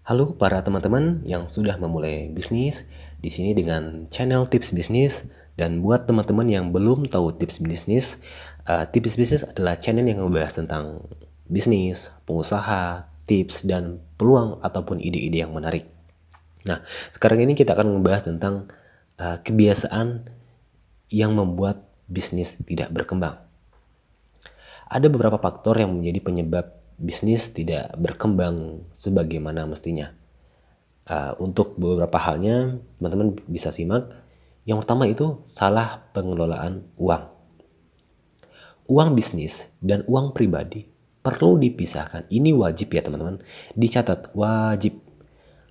Halo para teman-teman yang sudah memulai bisnis di sini dengan channel tips bisnis. Dan buat teman-teman yang belum tahu tips bisnis, tips bisnis adalah channel yang membahas tentang bisnis, pengusaha, tips dan peluang ataupun ide-ide yang menarik. Nah, sekarang ini kita akan membahas tentang kebiasaan yang membuat bisnis tidak berkembang. Ada beberapa faktor yang menjadi penyebab bisnis tidak berkembang sebagaimana mestinya. Untuk beberapa halnya, teman-teman bisa simak. Yang pertama itu salah pengelolaan uang. Uang bisnis dan uang pribadi perlu dipisahkan. Ini wajib ya teman-teman. Dicatat, wajib.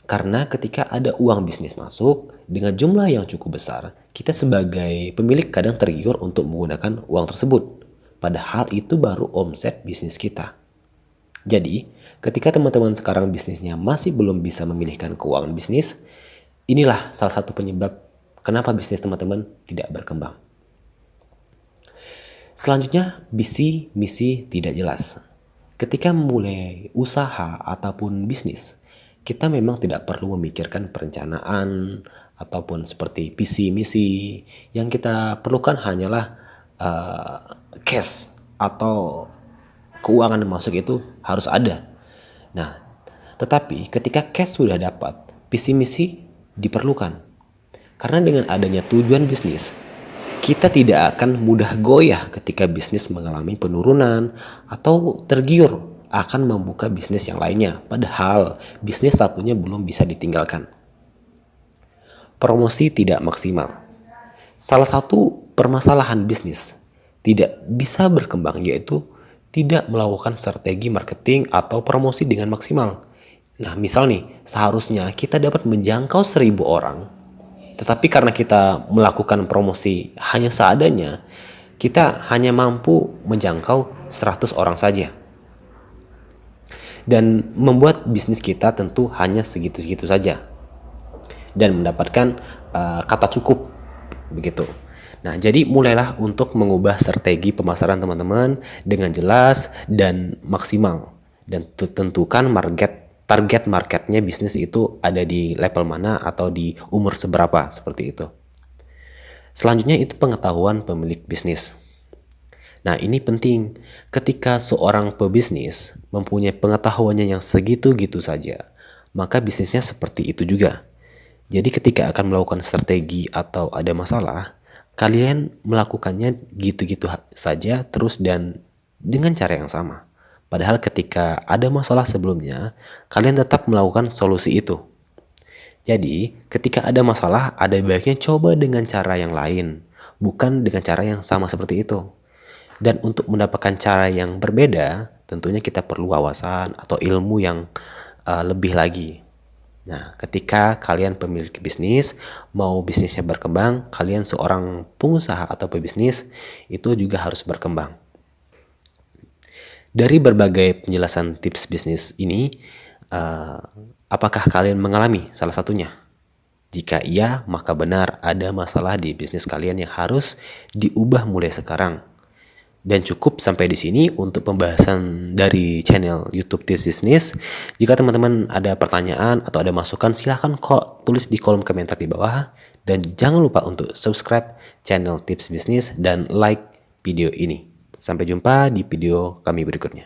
Karena ketika ada uang bisnis masuk dengan jumlah yang cukup besar, kita sebagai pemilik kadang tergiur untuk menggunakan uang tersebut. Padahal itu baru omset bisnis kita. Jadi, ketika teman-teman sekarang bisnisnya masih belum bisa memilihkan keuangan bisnis, inilah salah satu penyebab kenapa bisnis teman-teman tidak berkembang. Selanjutnya, visi misi tidak jelas. Ketika memulai usaha ataupun bisnis, kita memang tidak perlu memikirkan perencanaan ataupun seperti visi misi. Yang kita perlukan hanyalah cash atau keuangan yang masuk itu harus ada. Nah, tetapi ketika cash sudah dapat, visi misi diperlukan. Karena dengan adanya tujuan bisnis, kita tidak akan mudah goyah ketika bisnis mengalami penurunan atau tergiur akan membuka bisnis yang lainnya. Padahal bisnis satunya belum bisa ditinggalkan. Promosi tidak maksimal. Salah satu permasalahan bisnis tidak bisa berkembang yaitu tidak melakukan strategi marketing atau promosi dengan maksimal. Nah, misal nih, seharusnya kita dapat menjangkau 1.000 orang, tetapi karena kita melakukan promosi hanya seadanya, kita hanya mampu menjangkau 100 orang saja. Dan membuat bisnis kita tentu hanya segitu-segitu saja. Dan mendapatkan kata cukup, begitu. Nah, jadi mulailah untuk mengubah strategi pemasaran teman-teman dengan jelas dan maksimal. Dan tentukan target marketnya bisnis itu ada di level mana atau di umur seberapa, seperti itu. Selanjutnya itu pengetahuan pemilik bisnis. Nah, ini penting. Ketika seorang pebisnis mempunyai pengetahuannya yang segitu-gitu saja, maka bisnisnya seperti itu juga. Jadi ketika akan melakukan strategi atau ada masalah, kalian melakukannya gitu-gitu saja terus dan dengan cara yang sama. Padahal ketika ada masalah sebelumnya, kalian tetap melakukan solusi itu. Jadi ketika ada masalah, ada baiknya coba dengan cara yang lain, bukan dengan cara yang sama seperti itu. Dan untuk mendapatkan cara yang berbeda, tentunya kita perlu wawasan atau ilmu yang lebih lagi. Nah, ketika kalian pemilik bisnis, mau bisnisnya berkembang, kalian seorang pengusaha atau pebisnis, itu juga harus berkembang. Dari berbagai penjelasan tips bisnis ini, apakah kalian mengalami salah satunya? Jika iya, maka benar ada masalah di bisnis kalian yang harus diubah mulai sekarang. Dan cukup sampai di sini untuk pembahasan dari channel YouTube Tips Business. Jika teman-teman ada pertanyaan atau ada masukan, silahkan tulis di kolom komentar di bawah. Dan jangan lupa untuk subscribe channel Tips Business dan like video ini. Sampai jumpa di video kami berikutnya.